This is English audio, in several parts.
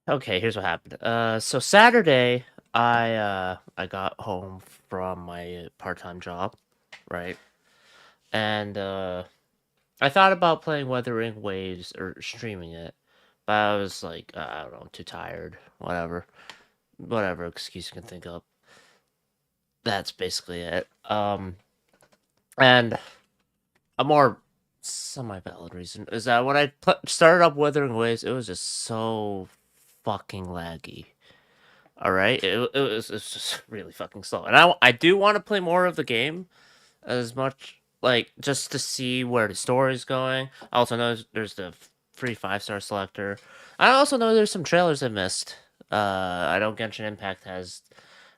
Okay, here's what happened. So Saturday, I got home from my part-time job, right? And I thought about playing Wuthering Waves or streaming it, but I was like, I don't know, too tired. Whatever excuse you can think of. That's basically it. And a more semi-valid reason is that when started up Wuthering Waves, it was just so fucking laggy. All right, it's just really fucking slow, and I do want to play more of the game as much like just to see where the story is going. I also know there's the free 5-star selector. I also know there's some trailers I missed. I know Genshin Impact has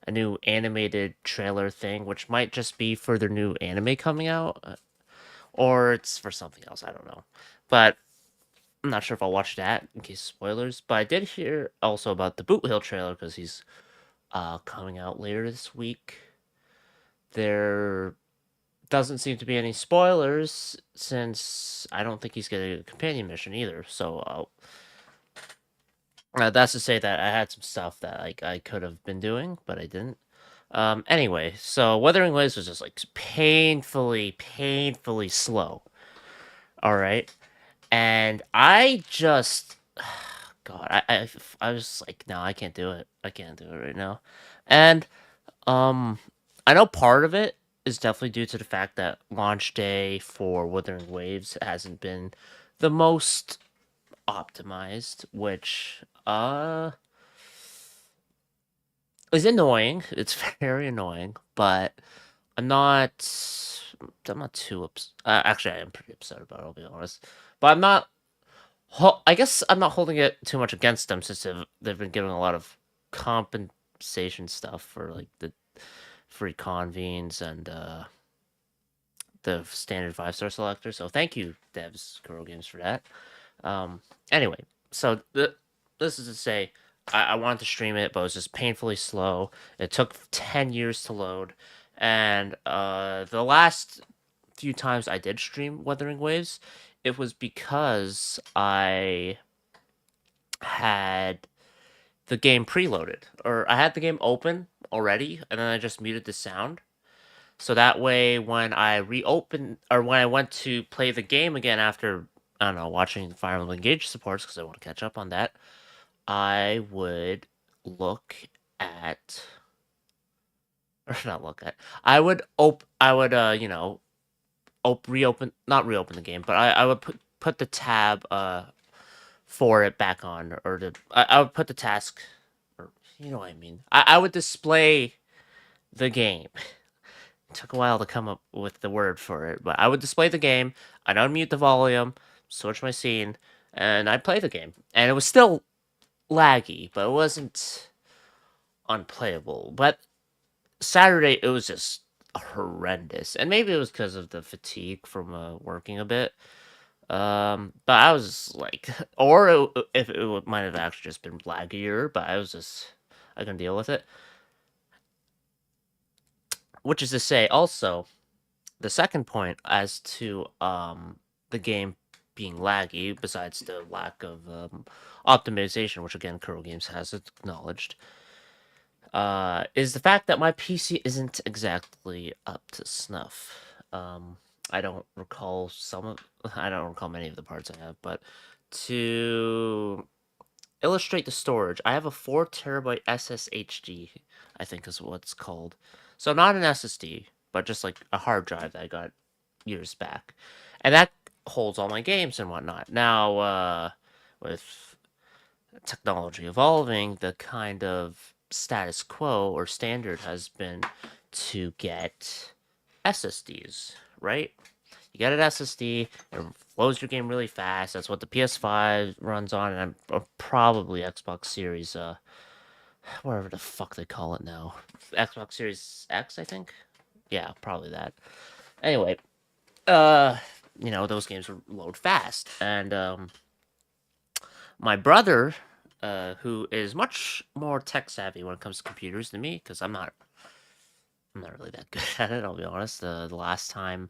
a new animated trailer thing, which might just be for their new anime coming out, or it's for something else. I don't know, but I'm not sure if I'll watch that in case of spoilers. But I did hear also about the Boot Hill trailer because he's coming out later this week. There doesn't seem to be any spoilers since I don't think he's getting a companion mission either. So that's to say that I had some stuff that like I could have been doing, but I didn't. Anyway, so Wuthering Waves was just like painfully slow. All right, and I just, God, I was like, no, I can't do it. I can't do it right now, and Um, I know part of it is definitely due to the fact that launch day for Wuthering Waves hasn't been the most optimized, which is annoying. It's very annoying, but I'm not I'm not too actually I am pretty upset about it, I'll be honest. But I'm not I guess I'm not holding it too much against them since they've been giving a lot of compensation stuff for like the free convenes and the standard 5-star selector. So thank you, devs, Kuro Games, for that. Um, anyway, so this is to say, I wanted to stream it, but it was just painfully slow. It took 10 years to load, and the last few times I did stream Wuthering Waves, it was because I had the game preloaded, or I had the game open already, and then I just muted the sound. So that way, when I reopen or when I went to play the game again after, I don't know, watching Fire Emblem Engage supports because I want to catch up on that, I would look at or not look at. I would reopen not reopen the game, but I would put the tab for it back on, or I would put the task, or you know what I mean. I would display the game. Took a while to come up with the word for it, but I would display the game, I'd unmute the volume, switch my scene, and I'd play the game. And it was still laggy, but it wasn't unplayable. But Saturday, it was just horrendous. And maybe it was because of the fatigue from working a bit. But I was like, or if it might have actually just been laggier, but I couldn't deal with it. Which is to say, also, the second point as to the game being laggy, besides the lack of optimization, which again Kuro Games has acknowledged, is the fact that my PC isn't exactly up to snuff. I don't recall I don't recall many of the parts I have, but to illustrate the storage, I have a 4 TB SSHD, I think is what it's called. So not an SSD, but just like a hard drive that I got years back. And that holds all my games and whatnot. Now, with technology evolving, the kind of status quo or standard has been to get SSDs, right? You get an SSD, it flows your game really fast. That's what the PS5 runs on, and probably Xbox Series, whatever the fuck they call it now. Xbox Series X, I think. Yeah, probably that. Anyway, uh, those games load fast, and my brother, who is much more tech savvy when it comes to computers than me, because I'm not really that good at it. I'll be honest. The last time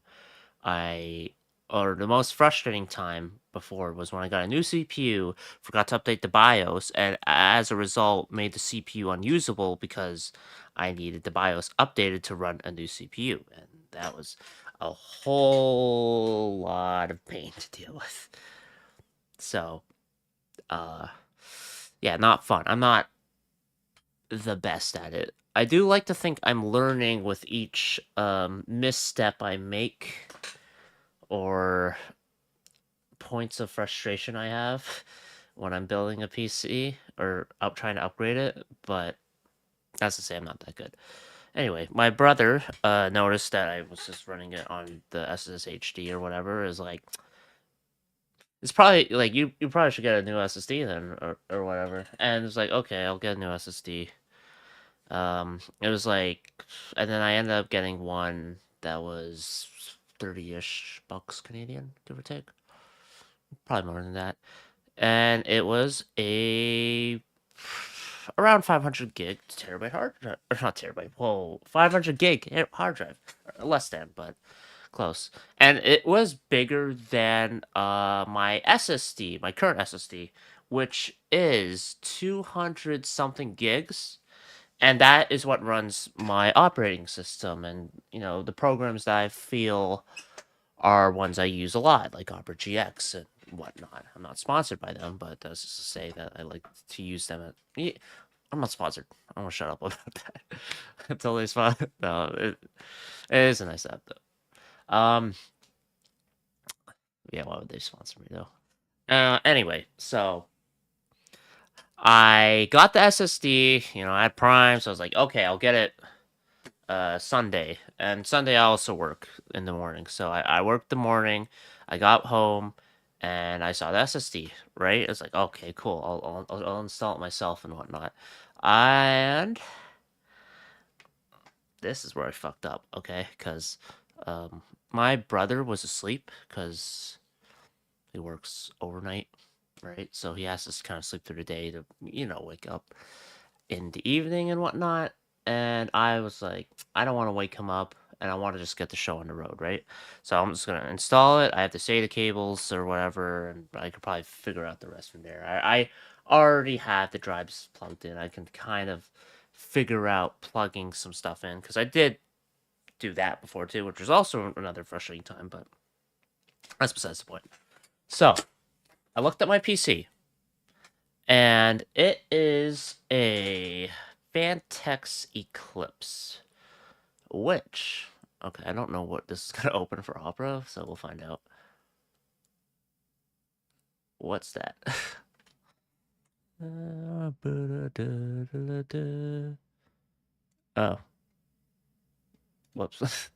I or the most frustrating time before was when I got a new CPU, forgot to update the BIOS, and as a result, made the CPU unusable because I needed the BIOS updated to run a new CPU, and that was a whole lot of pain to deal with. So, uh, yeah, not fun. I'm not the best at it. I do like to think I'm learning with each misstep I make or points of frustration I have when I'm building a PC or up trying to upgrade it, but that's to say I'm not that good. Anyway, my brother noticed that I was just running it on the SSHD or whatever. Is like, it's probably like you probably should get a new SSD then or whatever. And it's like, okay, I'll get a new SSD. It was like, and then I ended up getting one that was 30-ish bucks Canadian, give or take. Probably more than that. And it was a around 500 gig terabyte hard drive, or not terabyte, whoa, 500 gig hard drive, less than, but close. And it was bigger than my SSD, my current SSD, which is 200 something gigs. And that is what runs my operating system and, the programs that I feel are ones I use a lot, like Opera GX and whatnot. I'm not sponsored by them, but that's just to say that I like to use them. I'm not sponsored. I'm gonna shut up about that. It's always fun. No, it is a nice app though. Yeah, why would they sponsor me though? Anyway, so I got the SSD. I had Prime, so I was like, okay, I'll get it Sunday, and Sunday I also work in the morning. So I worked the morning. I got home, and I saw the SSD. Right, it's like, okay, cool. I'll install it myself and whatnot. And this is where I fucked up. Okay, because my brother was asleep because he works overnight. Right, so he has to kind of sleep through the day to wake up in the evening and whatnot. And I was like, I don't want to wake him up and I want to just get the show on the road, right? So I'm just gonna install it. I have the SATA cables or whatever, and I could probably figure out the rest from there. I already have the drives plugged in. I can kind of figure out plugging some stuff in because I did do that before too, which was also another frustrating time, but that's besides the point. So I looked at my PC and it is a Vantex Eclipse, which, okay, I don't know what this is going to open for Opera, so we'll find out. What's that? Oh. Whoops.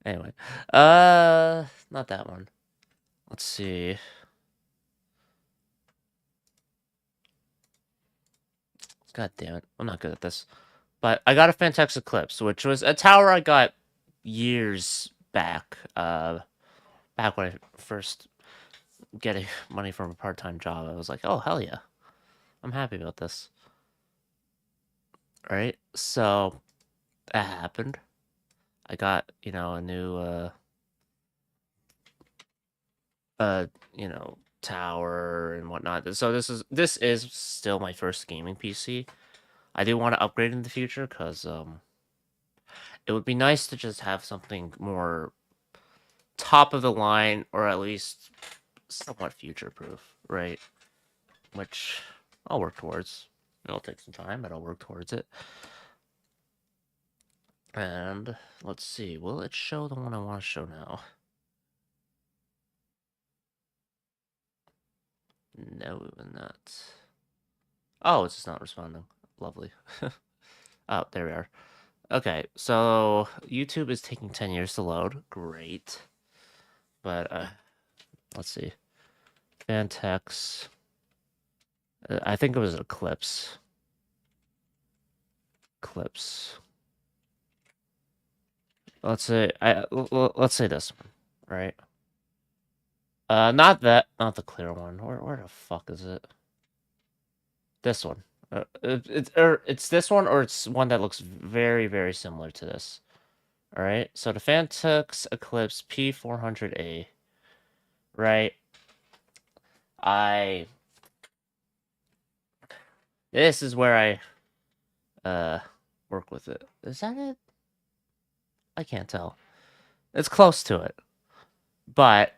Anyway. Not that one. Let's see. God damn it. I'm not good at this. But I got a Vantex Eclipse, which was a tower I got years back. Back when I first getting money from a part-time job. I was like, oh, hell yeah. I'm happy about this. Right? So that happened. I got, a new tower and whatnot. So this is still my first gaming PC. I do want to upgrade in the future because it would be nice to just have something more top of the line or at least somewhat future proof, right? Which I'll work towards. It'll take some time, but I'll work towards it. And let's see, will it show the one I want to show now? No, not. Oh, it's just not responding. Lovely. Oh, there we are. Okay, so YouTube is taking 10 years to load. Great. But, let's see. Vantex. I think it was Eclipse. Eclipse. Let's say, let's say this one, right? Not the clear one. Where the fuck is it? This one. It's this one, or it's one that looks very, very similar to this. All right. So the Vantex Eclipse P400A. right? I This is where I work with it. Is that it? I can't tell. It's close to it. But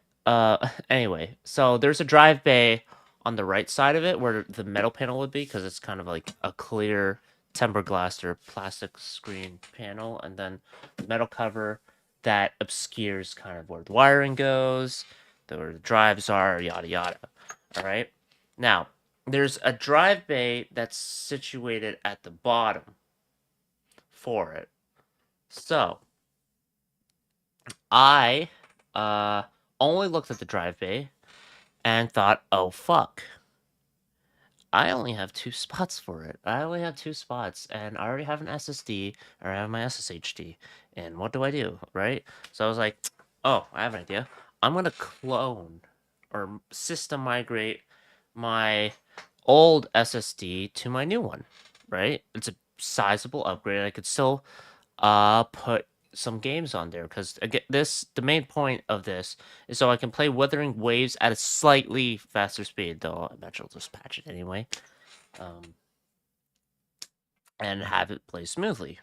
anyway, so there's a drive bay on the right side of it where the metal panel would be, because it's kind of like a clear tempered glass or plastic screen panel, and then the metal cover that obscures kind of where the wiring goes, where the drives are, yada yada. All right. Now, there's a drive bay that's situated at the bottom for it. So I only looked at the drive bay and thought, oh fuck, I only have 2 spots for it. I only have 2 spots, and I already have an SSD, or I have my SSHD. And what do I do, right? So I was like, oh, I have an idea. I'm gonna clone or system migrate my old SSD to my new one, right? It's a sizable upgrade. I could still put some games on there, because again, the main point of this is so I can play Wuthering Waves at a slightly faster speed, though I bet you'll just patch it anyway, um, and have it play smoothly,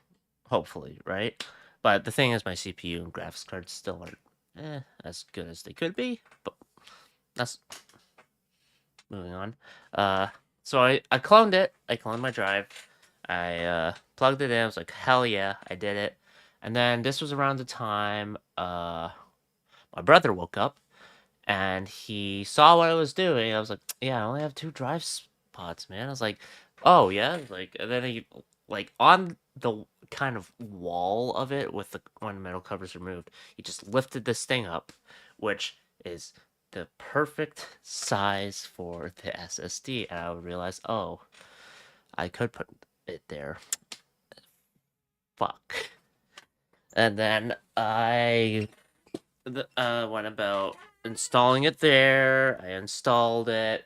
hopefully, right? But the thing is, my CPU and graphics cards still aren't as good as they could be, but that's moving on. So I cloned it. I cloned my drive. I plugged it in. I was like, hell yeah, I did it. And then this was around the time my brother woke up and he saw what I was doing. I was like, yeah, I only have 2 drive spots, man. I was like, oh yeah, like, and then he, like, on the kind of wall of it with the one metal covers removed, he just lifted this thing up, which is the perfect size for the SSD, and I would realize, oh, I could put it there. Fuck. And then I went about installing it there. I installed it,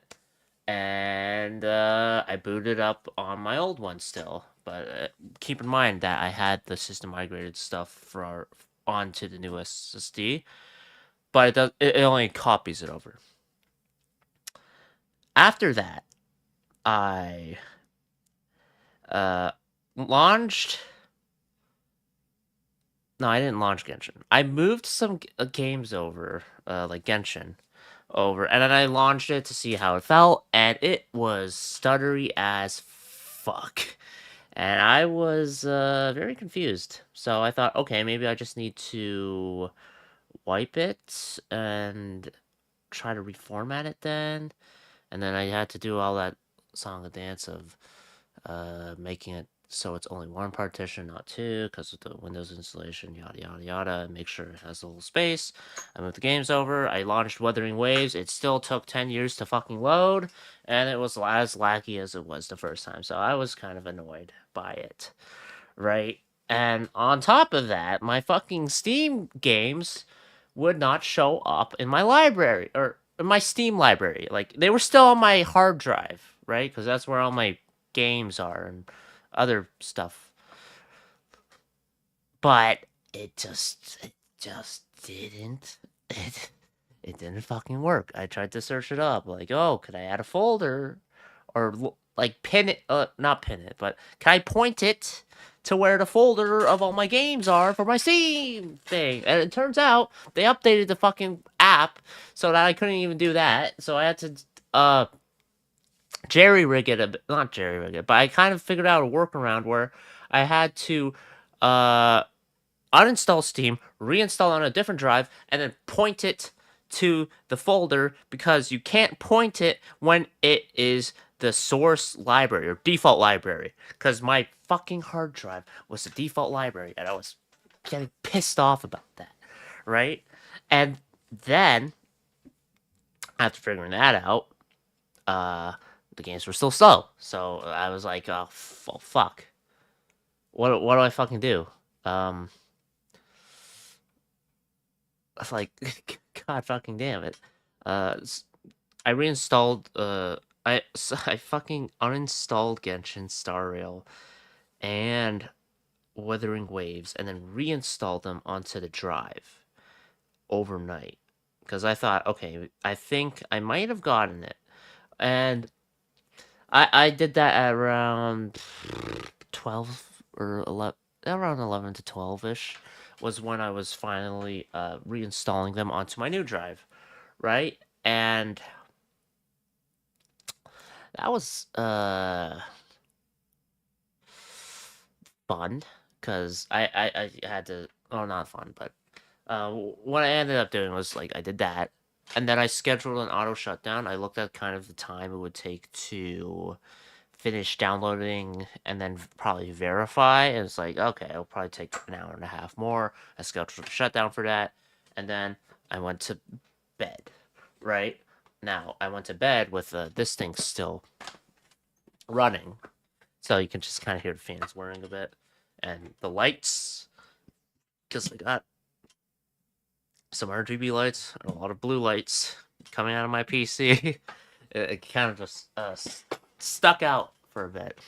and I booted up on my old one still. But keep in mind that I had the system migrated stuff for onto the new SSD, but it only copies it over. After that, I launched. No, I didn't launch Genshin. I moved some games over, like Genshin, over, and then I launched it to see how it felt, and it was stuttery as fuck. And I was very confused. So I thought, okay, maybe I just need to wipe it and try to reformat it then. And then I had to do all that song and dance of making it so it's only one partition, not two, because of the Windows installation, yada yada yada, and make sure it has a little space. I moved the games over. I launched Wuthering Waves. It still took 10 years to fucking load, and it was as laggy as it was the first time. So I was kind of annoyed by it, right? And on top of that, my fucking Steam games would not show up in my library or in my Steam library. Like, they were still on my hard drive, right? Because that's where all my games are and other stuff. But it just didn't it didn't fucking work. I tried to search it up, like, oh, could I add a folder or like pin it, not pin it, but can I point it to where the folder of all my games are for my Steam thing? And it turns out they updated the fucking app so that I couldn't even do that. So I had to jerry rig it not jerry rig it, but I kind of figured out a workaround where I had to uh uninstall Steam, reinstall on a different drive, and then point it to the folder, because you can't point it when it is the source library or default library, because my fucking hard drive was the default library and I was getting pissed off about that, right? And then after figuring that out, the games were still slow. So I was like, oh, fuck. What do I fucking do? Um, like, god fucking damn it. Uh, I reinstalled. I fucking uninstalled Genshin Star Rail and Wuthering Waves, and then reinstalled them onto the drive overnight, because I thought, okay, I think I might have gotten it, and I did that at around 12 or 11, around 11 to 12 ish, was when I was finally reinstalling them onto my new drive, right? And that was fun because I had to, oh, not fun, but what I ended up doing was like I did that, and then I scheduled an auto shutdown. I looked at kind of the time it would take to finish downloading and then probably verify. And it's like, okay, it'll probably take an hour and a half more. I scheduled a shutdown for that, and then I went to bed. Right now, I went to bed with this thing still running, so you can just kind of hear the fans whirring a bit, and the lights, because I got some RGB lights and a lot of blue lights coming out of my PC. it kind of just stuck out for a bit.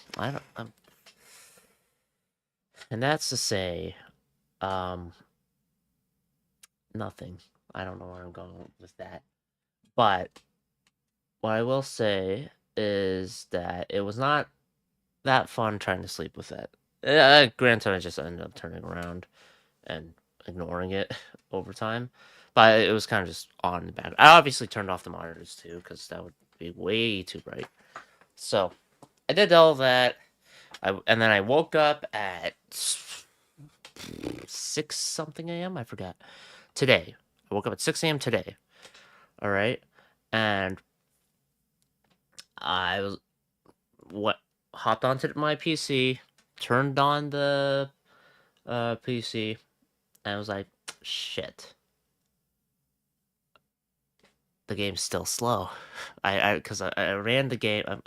And that's to say, um, nothing. I don't know where I'm going with that. But what I will say is that it was not that fun trying to sleep with it. Granted, I just ended up turning around and ignoring it over time. But it was kind of just on in the back. I obviously turned off the monitors too, because that would be way too bright. So I did all that. And then I woke up at 6 something a.m. I forgot. Today. I woke up at 6 a.m. today. All right. And I hopped onto my PC, turned on the PC, and I was like, shit. The game's still slow. Because I ran the game. I'm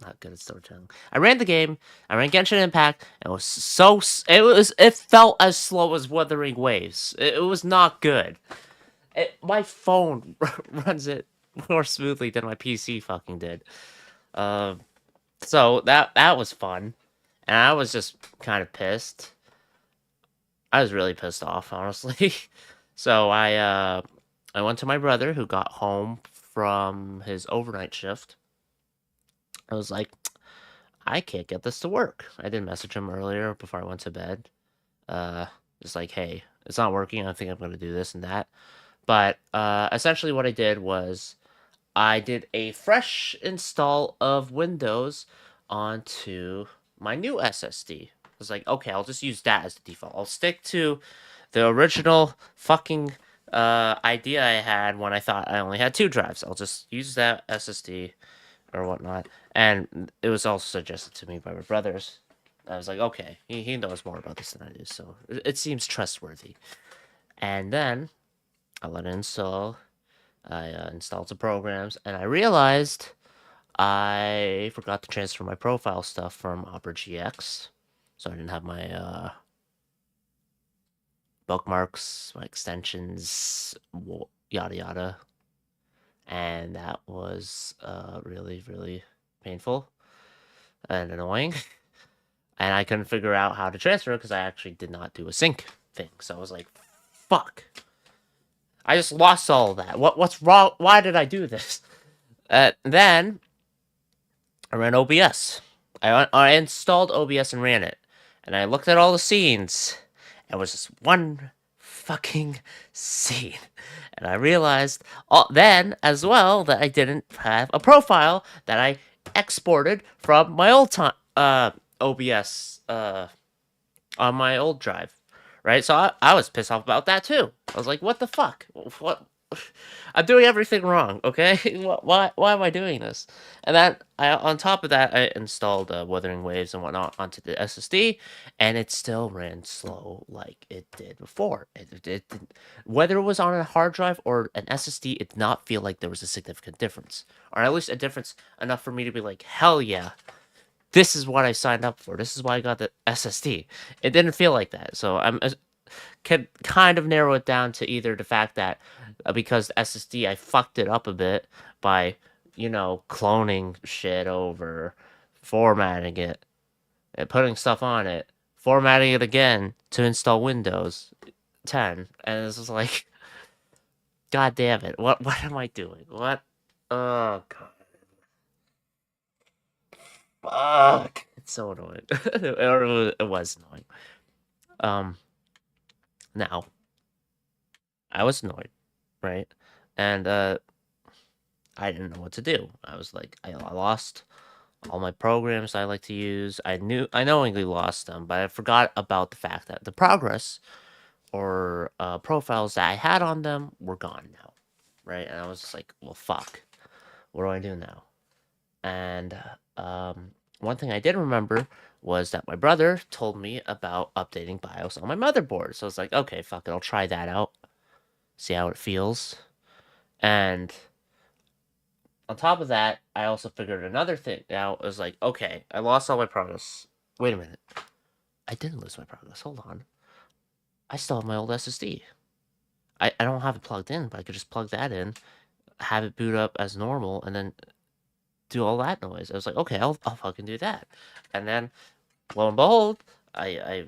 not good at storytelling. I ran the game. I ran Genshin Impact. And it felt as slow as Wuthering Waves. It was not good. My phone runs it more smoothly than my PC fucking did. So that was fun, and I was just kind of pissed. I was really pissed off, honestly. So I went to my brother, who got home from his overnight shift. I was like, I can't get this to work. I did message him earlier before I went to bed. Uh, just like, hey, it's not working. I think I'm gonna do this and that. But essentially, what I did was I did a fresh install of Windows onto my new SSD. I was like, okay, I'll just use that as the default. I'll stick to the original fucking idea I had when I thought I only had 2 drives. I'll just use that SSD or whatnot. And it was also suggested to me by my brothers. I was like, okay, he knows more about this than I do, so it seems trustworthy. And then I let it install. I installed some programs, and I realized I forgot to transfer my profile stuff from Opera GX, so I didn't have my bookmarks, my extensions, yada yada, and that was really, really painful and annoying. And I couldn't figure out how to transfer because I actually did not do a sync thing. So I was like, fuck. I just lost all of that. What's wrong? Why did I do this? Then I ran OBS. I installed OBS and ran it. And I looked at all the scenes. It was just one fucking scene. And I realized then as well that I didn't have a profile that I exported from my old time OBS on my old drive. Right? So I was pissed off about that too. I was like, what the fuck? What? I'm doing everything wrong, okay? Why am I doing this? And then on top of that, I installed Wuthering Waves and whatnot onto the SSD, and it still ran slow like it did before. Whether it was on a hard drive or an SSD, it did not feel like there was a significant difference, or at least a difference enough for me to be like, hell yeah, this is what I signed up for. This is why I got the SSD. It didn't feel like that, so I'm can kind of narrow it down to either the fact that because SSD, I fucked it up a bit by, cloning shit over, formatting it, and putting stuff on it, formatting it again to install Windows 10, and it's just like, God damn it! What am I doing? What? Oh god! Fuck! It's so annoying. It was annoying. Um. Now I was annoyed, right? And I didn't know what to do. I was like, I lost all my programs I like to use. I knowingly lost them, but I forgot about the fact that the progress or profiles that I had on them were gone now, right? And I was just like, well, fuck. What do I do now? And one thing I did remember was that my brother told me about updating BIOS on my motherboard. So I was like, okay, fuck it, I'll try that out, see how it feels. And on top of that, I also figured another thing out. I was like, okay, I lost all my progress. Wait a minute. I didn't lose my progress. Hold on. I still have my old SSD. I don't have it plugged in, but I could just plug that in, have it boot up as normal, and then do all that noise. I was like, okay, I'll fucking do that. And then, lo and behold, I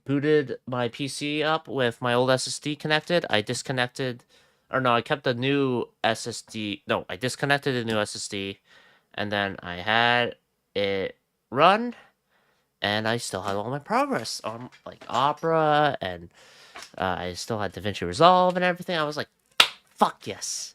booted my PC up with my old SSD connected. I disconnected, or no, I kept the new SSD. No, I disconnected the new SSD, and then I had it run, and I still had all my progress on like Opera, and I still had DaVinci Resolve and everything. I was like, fuck yes.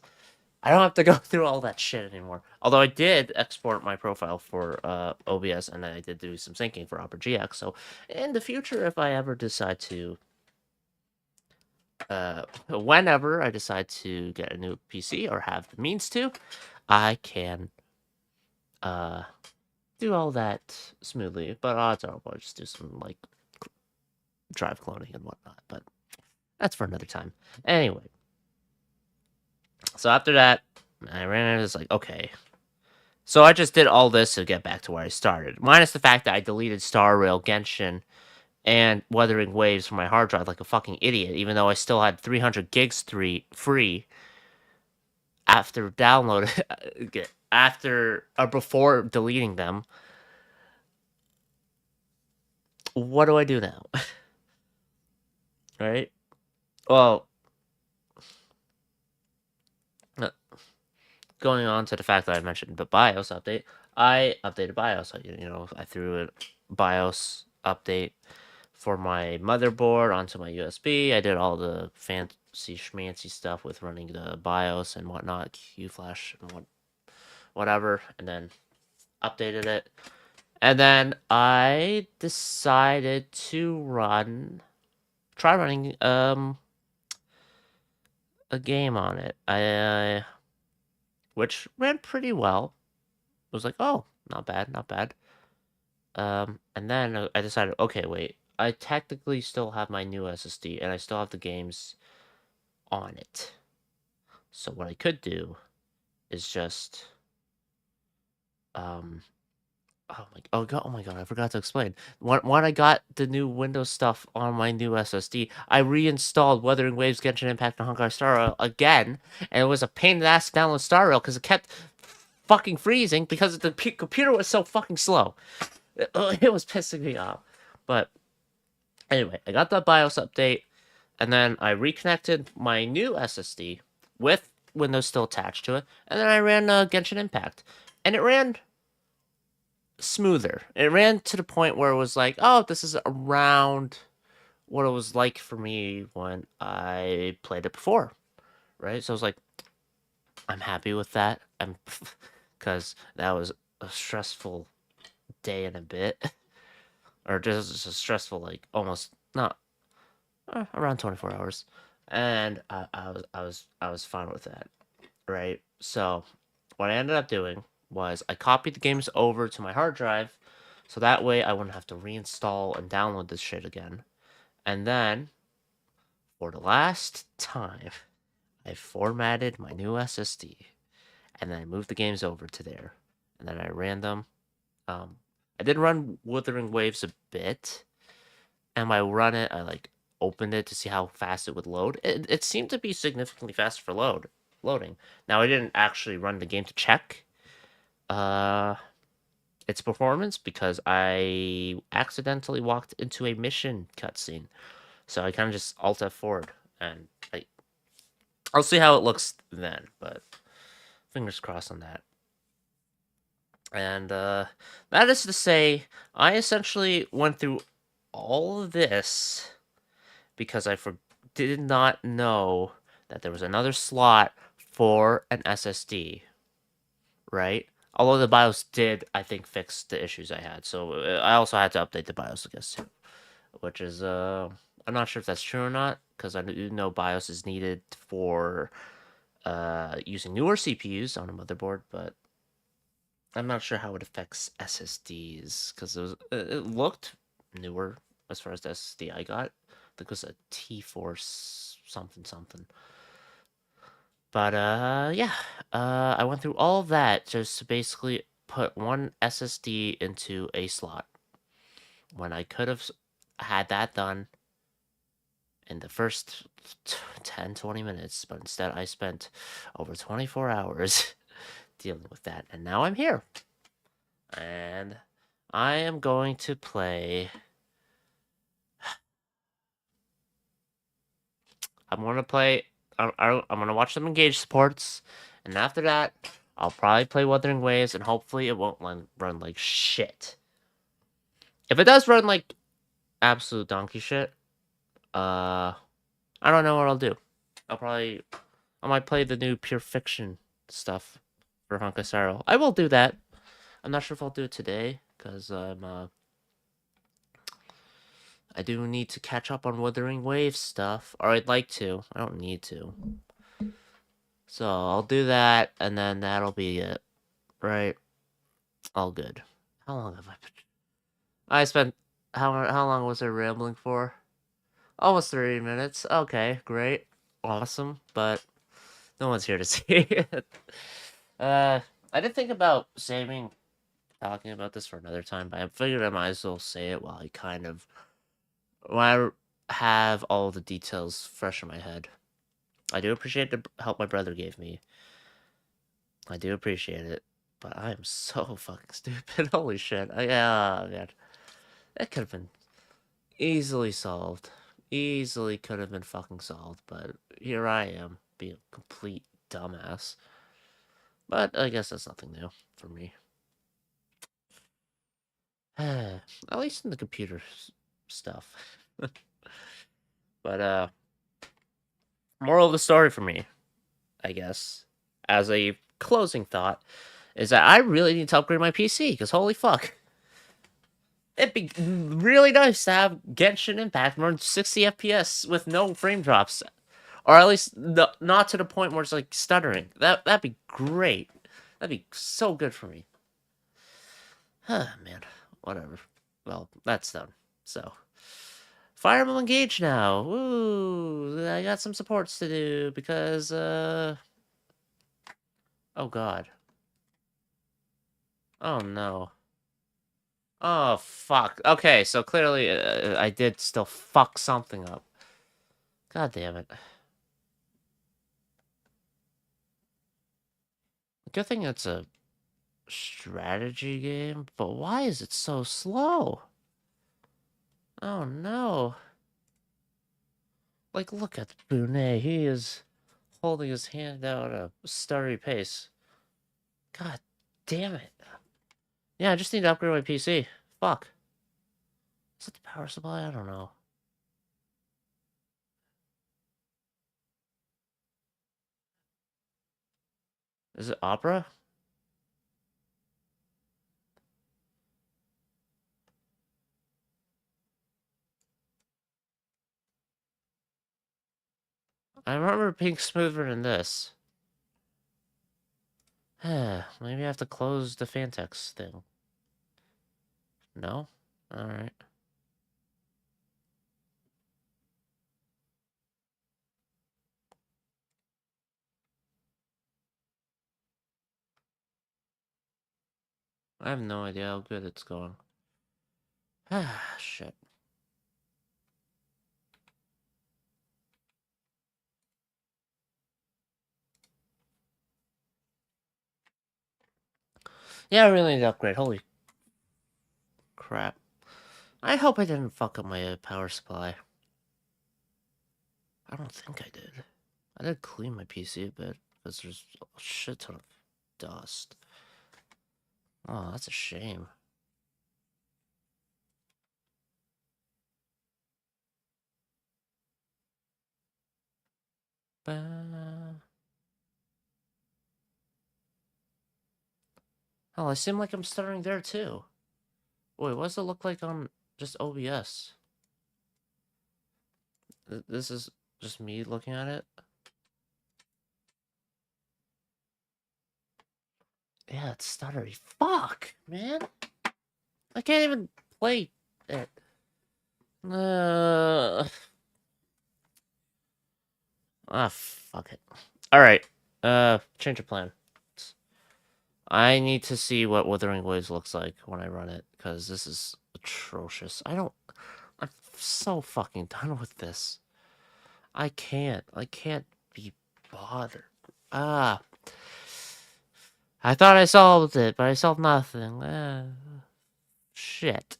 I don't have to go through all that shit anymore. Although I did export my profile for OBS, and then I did do some syncing for Opera GX. So in the future, if I ever decide to, whenever I decide to get a new PC or have the means to, I can uh, do all that smoothly. But odds are I'll just do some like drive cloning and whatnot. But that's for another time. Anyway, so after that, I ran into this like, okay. So I just did all this to get back to where I started. Minus the fact that I deleted Star Rail, Genshin, and Wuthering Waves from my hard drive like a fucking idiot, even though I still had 300 gigs free after downloading after or before deleting them. What do I do now? Right? Well, uh, going on to the fact that I mentioned the BIOS update, I updated BIOS. I threw a BIOS update for my motherboard onto my USB. I did all the fancy schmancy stuff with running the BIOS and whatnot, QFlash and whatever, and then updated it. And then I decided to try running a game on it. Which ran pretty well. It was like, oh, not bad, not bad. And then I decided, okay, wait, I technically still have my new SSD and I still have the games on it. So what I could do is just oh my god, I forgot to explain. When I got the new Windows stuff on my new SSD, I reinstalled Wuthering Waves, Genshin Impact, and Honkai Star Rail again, and it was a pain in the ass to download Star Rail because it kept fucking freezing because the computer was so fucking slow. It was pissing me off. But anyway, I got that BIOS update, and then I reconnected my new SSD with Windows still attached to it, and then I ran Genshin Impact, and it ran smoother. It ran to the point where it was like, oh, this is around what it was like for me when I played it before, right? So I was like, I'm happy with that. Because that was a stressful day and a bit, or just a stressful like almost not around 24 hours, and I was fine with that, right? So what I ended up doing was I copied the games over to my hard drive, so that way I wouldn't have to reinstall and download this shit again. And then, for the last time, I formatted my new SSD, and then I moved the games over to there, and then I ran them. I did run Wuthering Waves a bit, and when I run it, I like opened it to see how fast it would load. It seemed to be significantly faster for loading. Now I didn't actually run the game to check uh its performance because I accidentally walked into a mission cutscene. So I kind of just Alt F4'd and I'll see how it looks then, but fingers crossed on that. And that is to say, I essentially went through all of this because I did not know that there was another slot for an SSD, right? Although the BIOS did, I think, fix the issues I had. So I also had to update the BIOS, I guess, too. Which is, I'm not sure if that's true or not, because I do know BIOS is needed for using newer CPUs on a motherboard, but I'm not sure how it affects SSDs, because it looked newer as far as the SSD I got. I think it was a T-Force something something. But yeah, I went through all of that just to basically put one SSD into a slot when I could have had that done in the first 10, 20 minutes, but instead I spent over 24 hours dealing with that, and now I'm here. And I am going to play. I'm going to play. I'm going to watch some Engage supports, and after that, I'll probably play Wuthering Waves, and hopefully it won't run like shit. If it does run like absolute donkey shit, I don't know what I'll do. I might play the new Pure Fiction stuff for Honkai Star Rail. I will do that. I'm not sure if I'll do it today because I do need to catch up on Wuthering Waves stuff, or I'd like to. I don't need to. So I'll do that, and then that'll be it. Right? All good. How long have I been? I spent how long was I rambling for? Almost 30 minutes. Okay, great, awesome, but no one's here to see it. I did think about saving talking about this for another time, but I figured I might as well say it while I have all the details fresh in my head. I do appreciate the help my brother gave me. I do appreciate it, but I am so fucking stupid. Holy shit! Yeah, man, that could have been easily solved. Easily could have been fucking solved, but here I am being a complete dumbass. But I guess that's nothing new for me. At least in the computer stuff. But moral of the story for me, I guess, as a closing thought, is that I really need to upgrade my PC, because holy fuck. It'd be really nice to have Genshin Impact run 60 FPS with no frame drops. Or at least not to the point where it's like stuttering. That'd be great. That'd be so good for me. Huh, man. Whatever. Well, that's done. So, Fire Emblem Engage now. Woo! I got some supports to do because, oh god. Oh no. Oh fuck. Okay, so clearly I did still fuck something up. God damn it. Good thing it's a strategy game, but why is it so slow? Oh no. Like, look at Brunet. He is holding his hand out at a stuttery pace. God damn it. Yeah, I just need to upgrade my PC. Fuck. Is it the power supply? I don't know. Is it Opera? I remember being smoother than this. Maybe I have to close the Fantex thing. No? Alright. I have no idea how good it's going. Ah, shit. Yeah, I really need to upgrade. Holy crap. I hope I didn't fuck up my power supply. I don't think I did. I did clean my PC a bit because there's a shit ton of dust. Oh, that's a shame. Oh, I seem like I'm stuttering there too. Wait, what does it look like on just OBS? This is just me looking at it? Yeah, it's stuttery. Fuck, man. I can't even play it. Fuck it. Alright. Change of plan. I need to see what Wuthering Waves looks like when I run it, because this is atrocious. I'm so fucking done with this. I can't be bothered. Ah. I thought I solved it, but I solved nothing. Shit.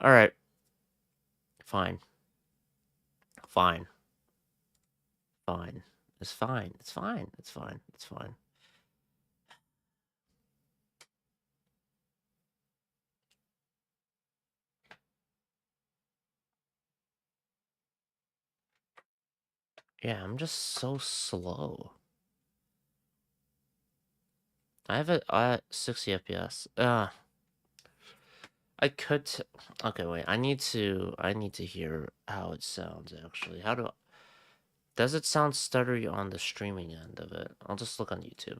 Alright. Fine. Fine. Fine. It's fine. It's fine. It's fine. It's fine. Yeah, I'm just so slow. I have it at 60 FPS. I could. Okay, wait. I need to hear how it sounds actually. Does it sound stuttery on the streaming end of it? I'll just look on YouTube,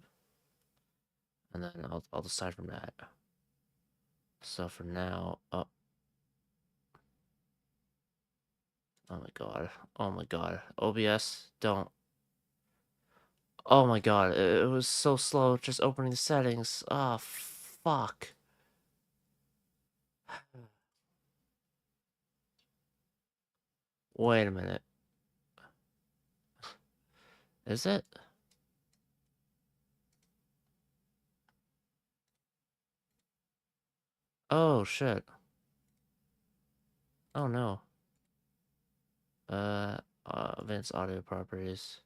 and then I'll decide from that. So for now, oh my god, oh my god, OBS, don't. Oh my god, it was so slow just opening the settings. Ah, fuck. Wait a minute. Is it? Oh shit. Oh no. Advanced audio properties.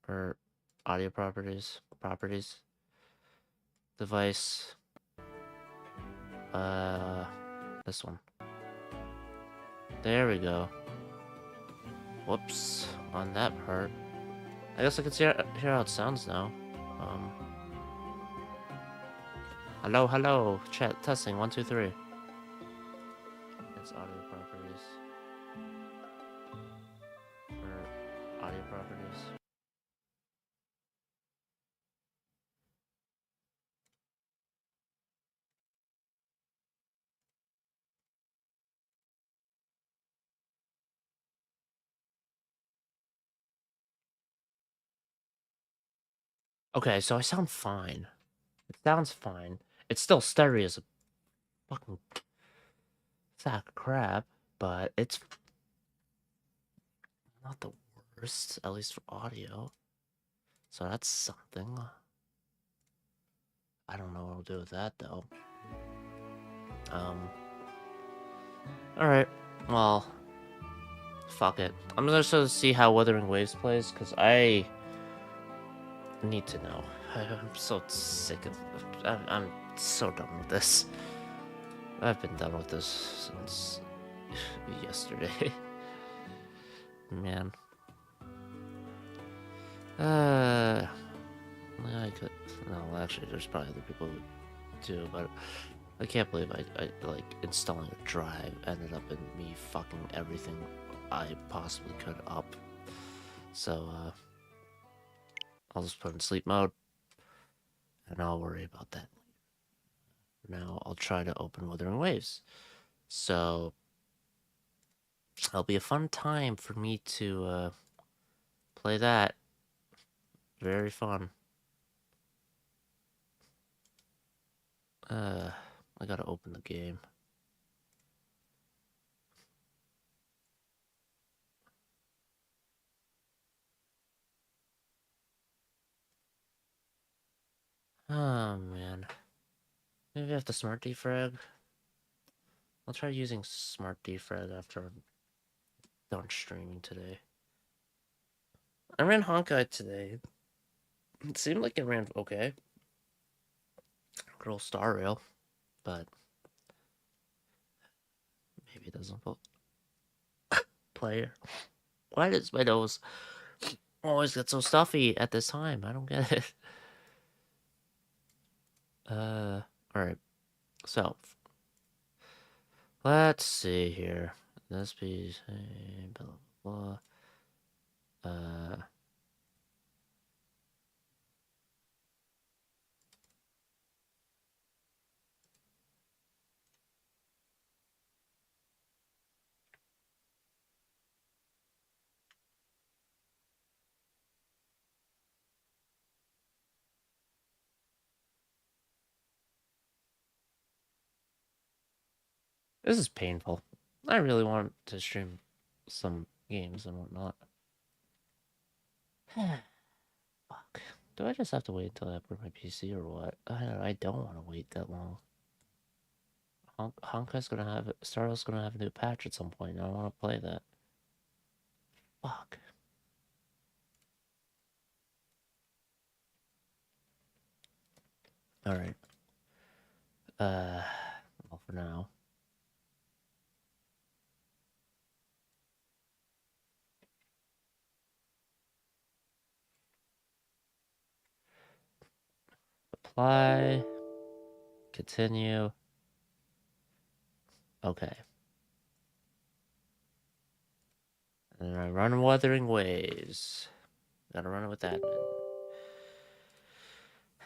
Or audio properties. Properties. Device. This one. There we go. Whoops. On that part. I guess I can hear how it sounds now. Hello, hello. Chat, testing. 1, 2, 3. It's audio properties. Or audio properties. Okay, so I sound fine. It sounds fine. It's still stereo as a fucking sack of crap, but it's not the worst, at least for audio. So that's something. I don't know what I'll do with that though. Alright. Well, fuck it. I'm gonna sort of see how Wuthering Waves plays, because I need to know. I'm so sick of. I'm so done with this. I've been done with this since yesterday. Man. I could. No, actually, there's probably other people who do, but I can't believe I like installing a drive ended up in me fucking everything I possibly could up. So, I'll just put in sleep mode, and I'll worry about that later. Now, I'll try to open Wuthering Waves. So, it'll be a fun time for me to, play that. Very fun. I gotta open the game. Oh, man. Maybe I have to smart defrag. I'll try using smart defrag after I'm done streaming today. I ran Honkai today. It seemed like it ran okay. Good old Star Rail, but maybe it doesn't play. Why does my nose always get so stuffy at this time? I don't get it. Alright. So, let's see here. This piece, blah, blah, blah. This is painful. I really want to stream some games and whatnot. Fuck. Do I just have to wait until I upgrade my PC or what? I don't want to wait that long. Honkai's gonna have Starl's gonna have a new patch at some point. And I want to play that. Fuck. All right. Well, for now. Apply. Continue. Okay. And I run Wuthering Waves. Gotta run it with admin.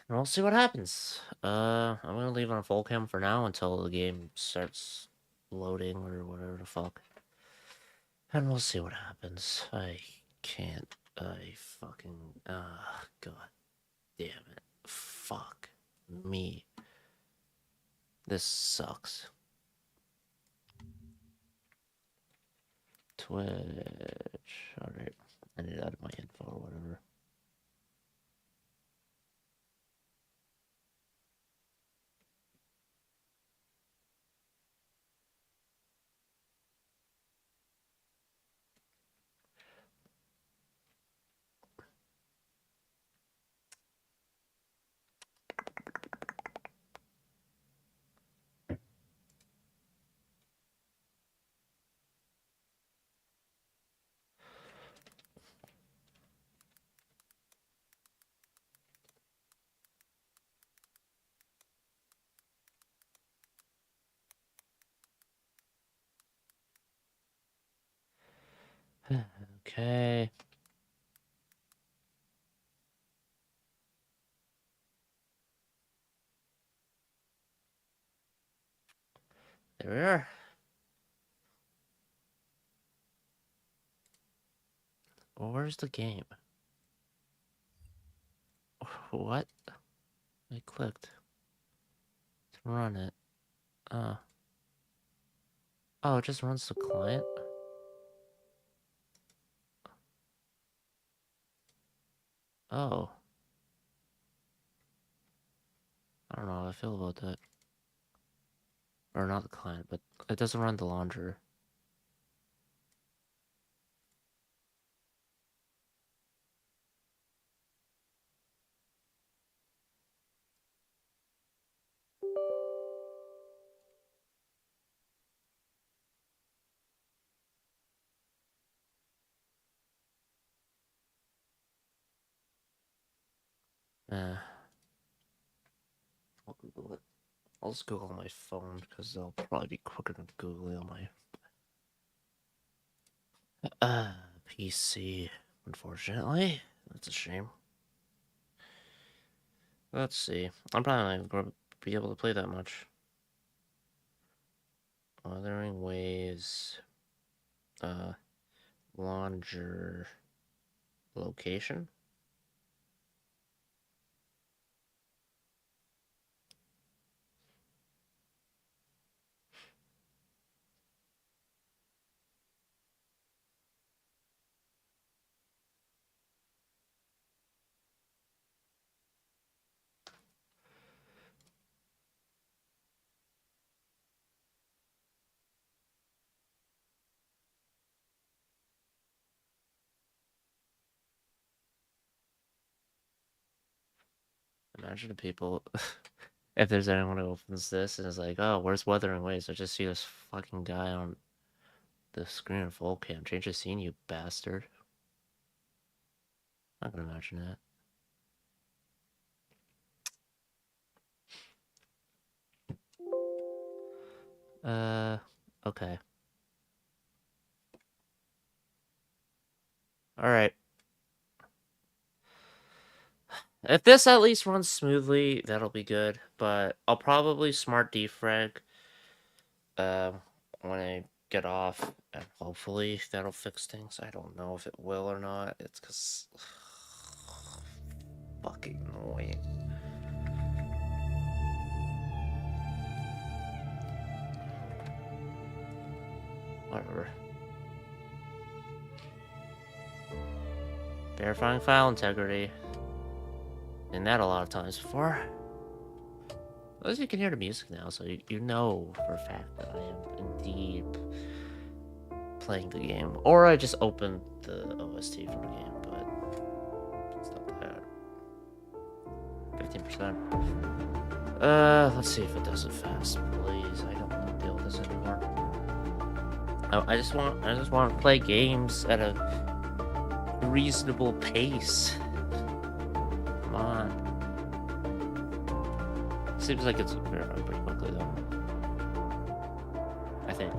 And we'll see what happens. I'm gonna leave on full cam for now until the game starts loading or whatever the fuck. And we'll see what happens. I can't. I fucking. God damn it. Fuck me. This sucks. Twitch. Alright. I need to add my info or whatever. Okay. There we are. Well, where's the game? What? I clicked to run it. Oh, it just runs the client? Oh. I don't know how I feel about that. Or not the client, but it doesn't run the launcher. I'll Google it. I'll just Google on my phone because they'll probably be quicker than Googling on my PC. Unfortunately, that's a shame. Let's see. I'm probably not going to be able to play that much. Wuthering Waves. Launcher location. Imagine the people, if there's anyone who opens this and is like, oh, where's Wuthering Waves? I just see this fucking guy on the screen of full cam. Change the scene, you bastard. I'm not gonna imagine that. Okay. Alright. If this at least runs smoothly, that'll be good. But I'll probably smart defrag when I get off, and hopefully that'll fix things. I don't know if it will or not. It's because fucking annoying. Whatever. Verifying file integrity. And that a lot of times before. At least you can hear the music now, so you know for a fact that I am indeed playing the game. Or I just opened the OST for the game, but it's not bad. 15%. Let's see if it does it fast, please. I don't want to deal with this anymore. I just want to play games at a reasonable pace. Come on. Seems like it's verified pretty quickly though. I think.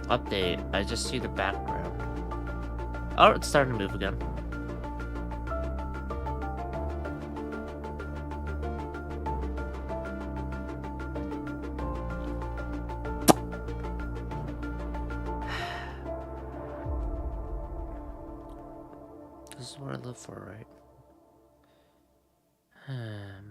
Update. I just see the background. Oh, it's starting to move again. This is what I live for, right? Man.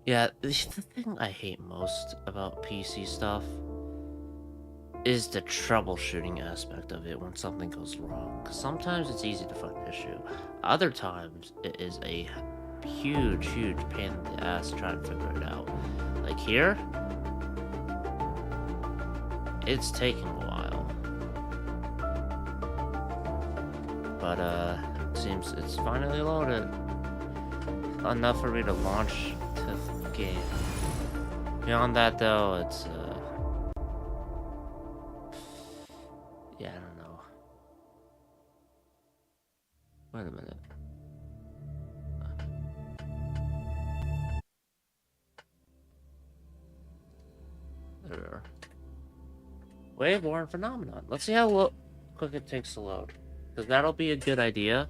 Yeah, the thing I hate most about PC stuff is the troubleshooting aspect of it when something goes wrong. 'Cause sometimes it's easy to find an issue. Other times, it is a huge pain in the ass trying to figure it out. Like here, it's taking a while. But, seems it's finally loaded. Enough for me to launch the game. Beyond that, though, it's, yeah, I don't know. Wait a minute. There we are. Wave-borne phenomenon. Let's see how quick it takes to load. Because that'll be a good idea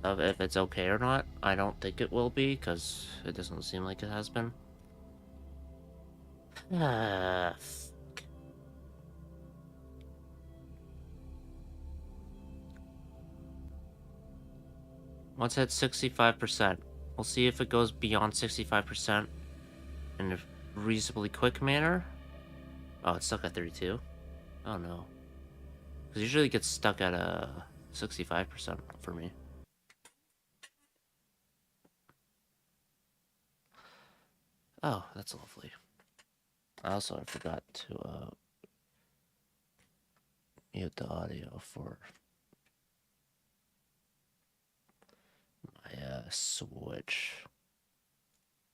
of if it's okay or not. I don't think it will be, because it doesn't seem like it has been. Once at 65%. We'll see if it goes beyond 65% in a reasonably quick manner. Oh, it's stuck at 32. Oh no. Because usually it gets stuck at 65% for me. Oh, that's lovely. I forgot to mute the audio for my Switch,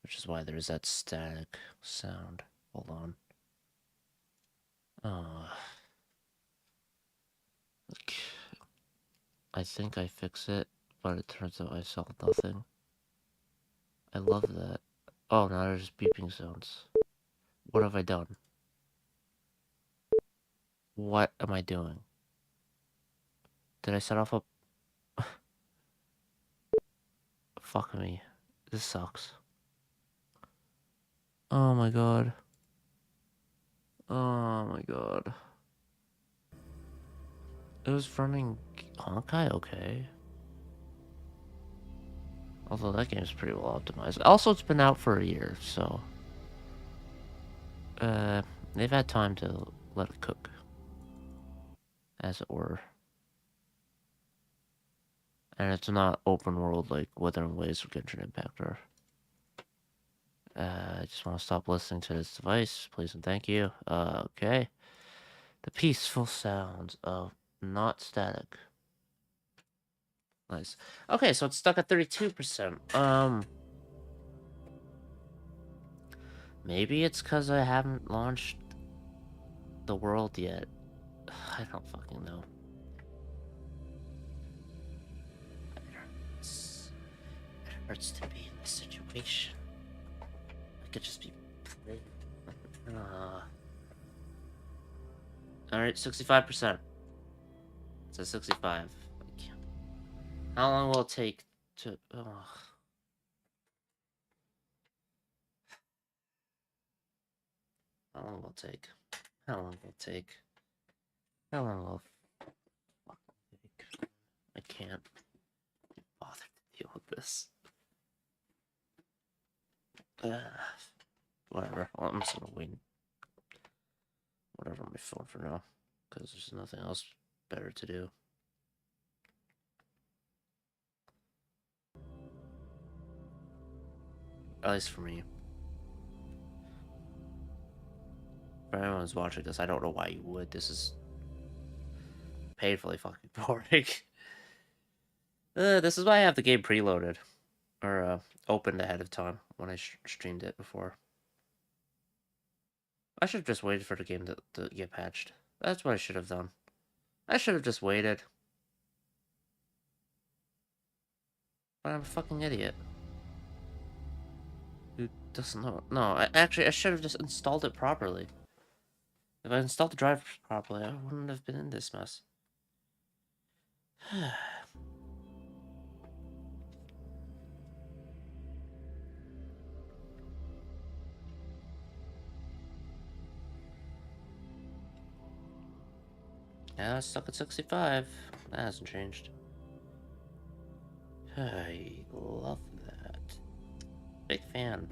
which is why there's that static sound. Hold on. I think I fixed it, but it turns out I saw nothing. I love that. Oh, now there's beeping sounds. What have I done? What am I doing? Did I set off a... Fuck me. This sucks. Oh my god. Oh my god. It was running Honkai okay. Although that game's pretty well optimized. Also, it's been out for a year, so... they've had time to let it cook. As it were. And it's not open world like Wuthering Waves or Genshin Impact are. I just want to stop listening to this device, please and thank you. Okay. The peaceful sounds of not static. Nice. Okay, so it's stuck at 32%. Maybe it's because I haven't launched the world yet. I don't fucking know. It hurts to be in this situation. I could just be playing. Alright, 65%. It's at 65. How long will it take to... How long will it take? How long will it take? How long will it take? I can't bother to deal with this. Whatever. Well, I'm just gonna wait. Whatever on my phone for now. Because there's nothing else better to do. At least for me. For anyone who's watching this, I don't know why you would. This is painfully fucking boring. This is why I have the game preloaded. Or, opened ahead of time when I streamed it before. I should have just waited for the game to get patched. That's what I should have done. I should have just waited. But I'm a fucking idiot. Who doesn't know? No, I should have just installed it properly. If I installed the driver properly, I wouldn't have been in this mess. Yeah, it's stuck at 65. That hasn't changed. I love that. Big fan.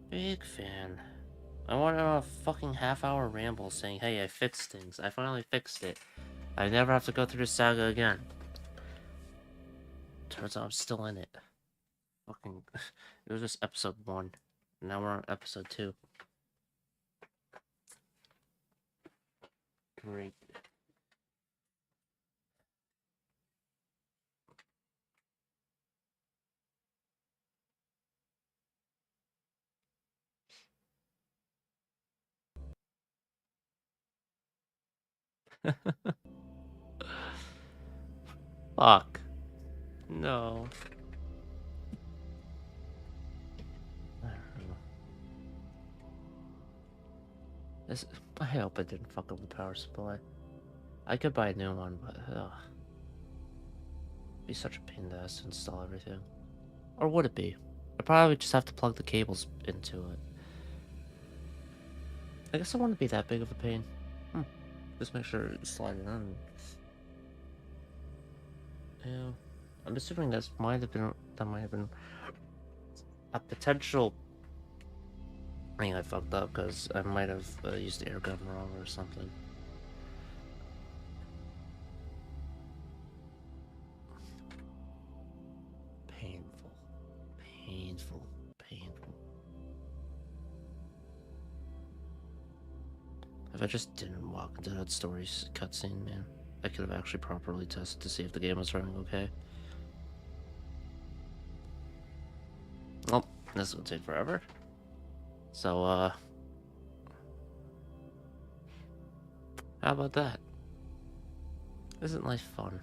Big fan. I want a fucking half-hour ramble saying, hey, I fixed things. I finally fixed it. I never have to go through this saga again. Turns out I'm still in it. Fucking... It was just episode 1. Now we're on episode 2. Great. Fuck. No. This, I hope I didn't fuck up the power supply. I could buy a new one, but ugh. It'd be such a pain in the ass to install everything. Or would it be? I probably just have to plug the cables into it. I guess it wouldn't be that big of a pain. Just make sure you slide it on. Yeah. I'm assuming that might have been a potential thing I fucked up because I might have used the air gun wrong or something. Painful. Painful. Painful. If I just didn't walk into that story's cutscene, man, I could have actually properly tested to see if the game was running okay. Well, this will take forever. So, how about that? Isn't life fun?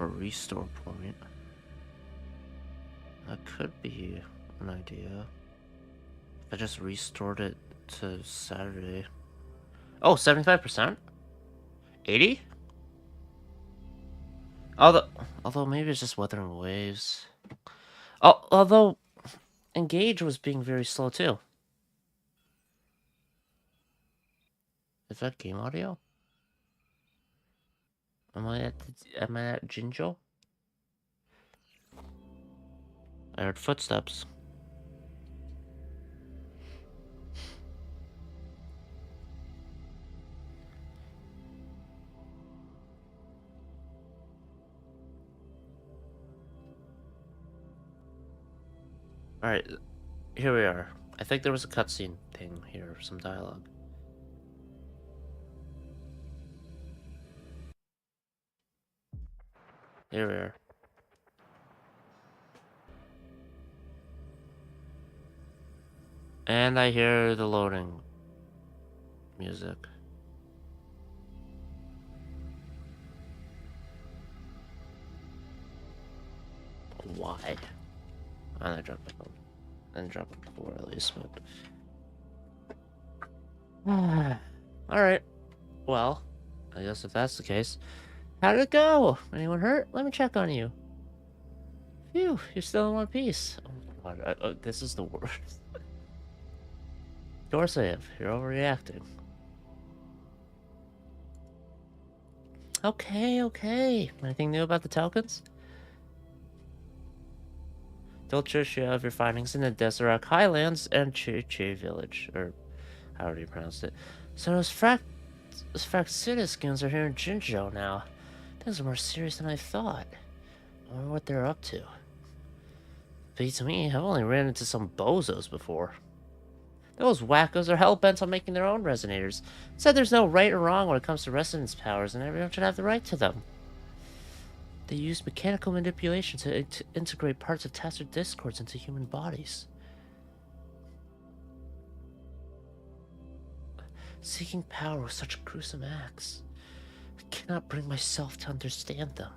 a restore point. That could be an idea. If I just restored it to Saturday. Oh, 75%? 80? Although maybe it's just weathering waves. Although Engage was being very slow too. Is that game audio? Am I at Jinjo? I heard footsteps. Alright, here we are. I think there was a cutscene thing here, some dialogue. Here we are. And I hear the loading music. Why? And I dropped it. And drop it before at least, but alright. Well, I guess if that's the case. How did it go? Anyone hurt? Let me check on you. Phew, you're still in one piece. Oh my god, this is the worst. Of course I am. You're overreacting. Okay. Anything new about the tokens? Told Tricia of your findings in the Deseret Highlands and Chi Village, or however you pronounce it. So those Fraxidus goons are here in Jinjo now. Things are more serious than I thought. I wonder what they're up to. Beats me, I've only ran into some bozos before. Those wackos are hell-bent on making their own resonators. Said there's no right or wrong when it comes to resonance powers, and everyone should have the right to them. They use mechanical manipulation to integrate parts of Tassert discords into human bodies. Seeking power with such gruesome acts. I cannot bring myself to understand them.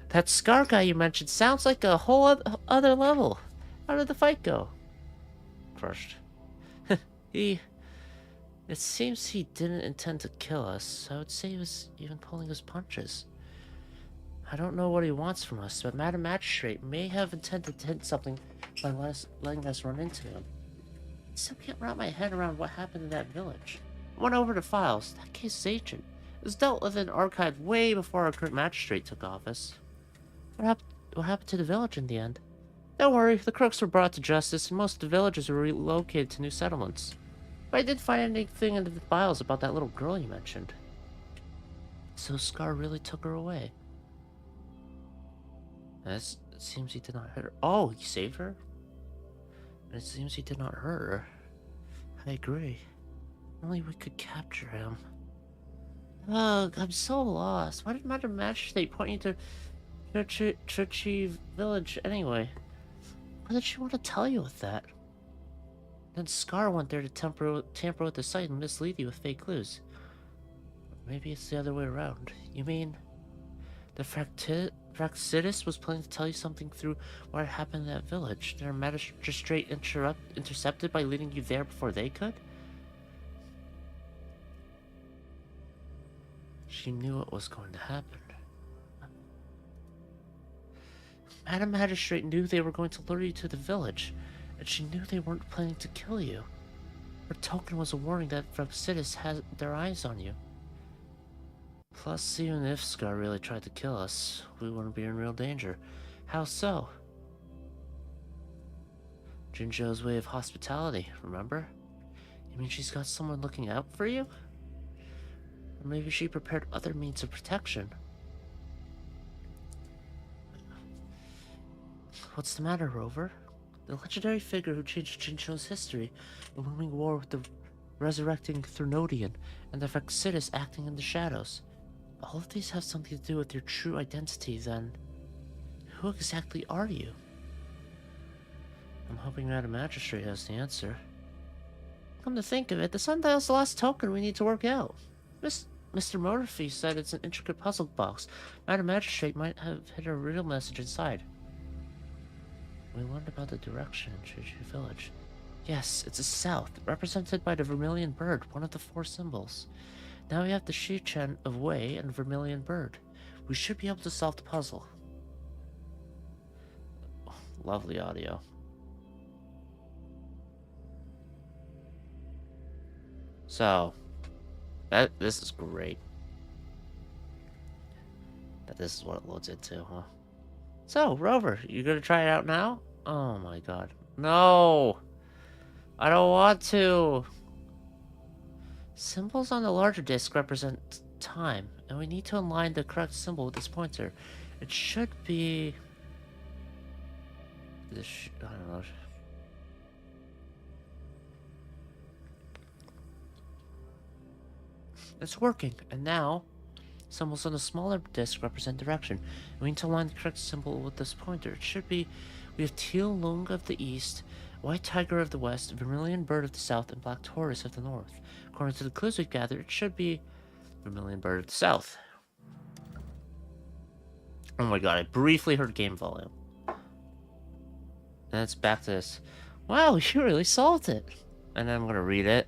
That Scar guy you mentioned sounds like a whole other level. How did the fight go? First. It seems he didn't intend to kill us. I would say he was even pulling his punches. I don't know what he wants from us, but Madam Magistrate may have intended to hint something by letting us run into him. I still can't wrap my head around what happened in that village. I went over the files. That case is ancient. It was dealt with and archived way before our current magistrate took office. What happened to the village in the end? Don't worry, the crooks were brought to justice and most of the villagers were relocated to new settlements. But I didn't find anything in the files about that little girl you mentioned. So Scar really took her away. It seems he did not hurt her. Oh, he saved her? And it seems he did not hurt her. I agree. Only we could capture him. Ugh, I'm so lost. Why did Madam Magistrate point you to Churchy Village anyway? What did she want to tell you with that? Then Scar went there to tamper with the site and mislead you with fake clues. Maybe it's the other way around. You mean the Fraxidus was planning to tell you something through what happened in that village? Their magistrate intercepted by leading you there before they could? She knew what was going to happen. Madam Magistrate knew they were going to lure you to the village, and she knew they weren't planning to kill you. Her token was a warning that Fraxidus had their eyes on you. Plus, even if Scar really tried to kill us, we wouldn't be in real danger. How so? Jinjo's way of hospitality, remember? You mean she's got someone looking out for you? Or maybe she prepared other means of protection. What's the matter, Rover? The legendary figure who changed Jinjo's history, the looming war with the resurrecting Threnodian, and the Fraxidus acting in the shadows. All of these have something to do with your true identity, then. Who exactly are you? I'm hoping Madam Magistrate has the answer. Come to think of it, the Sundial's the last token we need to work out. Mr. Motorfee said it's an intricate puzzle box. Madam Magistrate might have hid a real message inside. We learned about the direction in Juju Village. Yes, it's a south, represented by the vermilion bird, one of the 4 symbols. Now we have the Shichen of Wei and vermilion bird. We should be able to solve the puzzle. Oh, lovely audio. So, this is great. That this is what it loads into, huh? So, Rover, you gonna try it out now? Oh my god. No! I don't want to! Symbols on the larger disc represent time, and we need to align the correct symbol with this pointer. It should be... I don't know. It's working, and now... Symbols on the smaller disc represent direction. We need to align the correct symbol with this pointer. It should be... We have Teal Lung of the east, White Tiger of the west, Vermilion Bird of the south, and Black Taurus of the north. According to the clues we've gathered, it should be Vermilion Bird of the south. Oh my god, I briefly heard game volume. And it's back to this. Wow, you really solved it! And then I'm gonna read it.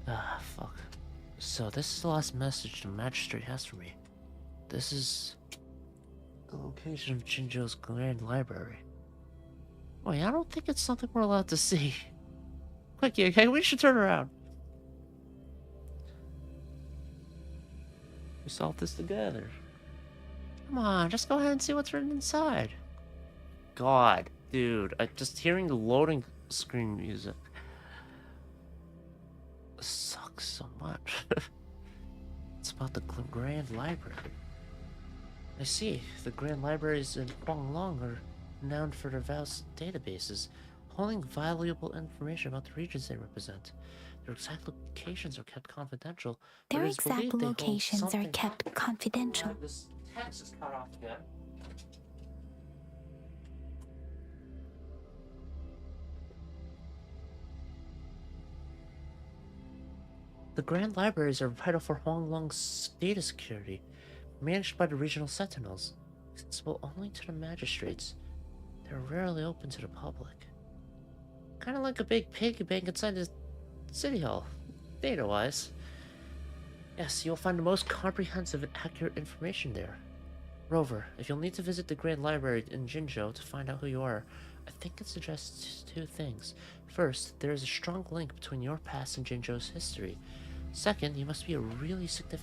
Ah, fuck. So, this is the last message the Magistrate has for me. This is... the location of Jinzhou's Grand Library. Wait, I don't think it's something we're allowed to see. Quick, okay, we should turn around. We solved this together. Come on, just go ahead and see what's written inside. God, dude, just hearing the loading screen music sucks so much. It's about the Grand Library. I see. The Grand Libraries in Guanglong are renowned for their vast databases, holding valuable information about the regions they represent. Their exact locations are kept confidential. Their exact locations are kept confidential. This text is cut off again. The Grand Libraries are vital for Huanglong's data security, managed by the regional sentinels, accessible only to the magistrates. They're rarely open to the public. Kind of like a big piggy bank inside the city hall, data-wise. Yes, you'll find the most comprehensive and accurate information there. Rover, if you'll need to visit the Grand Library in Jinzhou to find out who you are, I think it suggests 2 things. First, there is a strong link between your past and Jinzhou's history. Second, you must be a really significant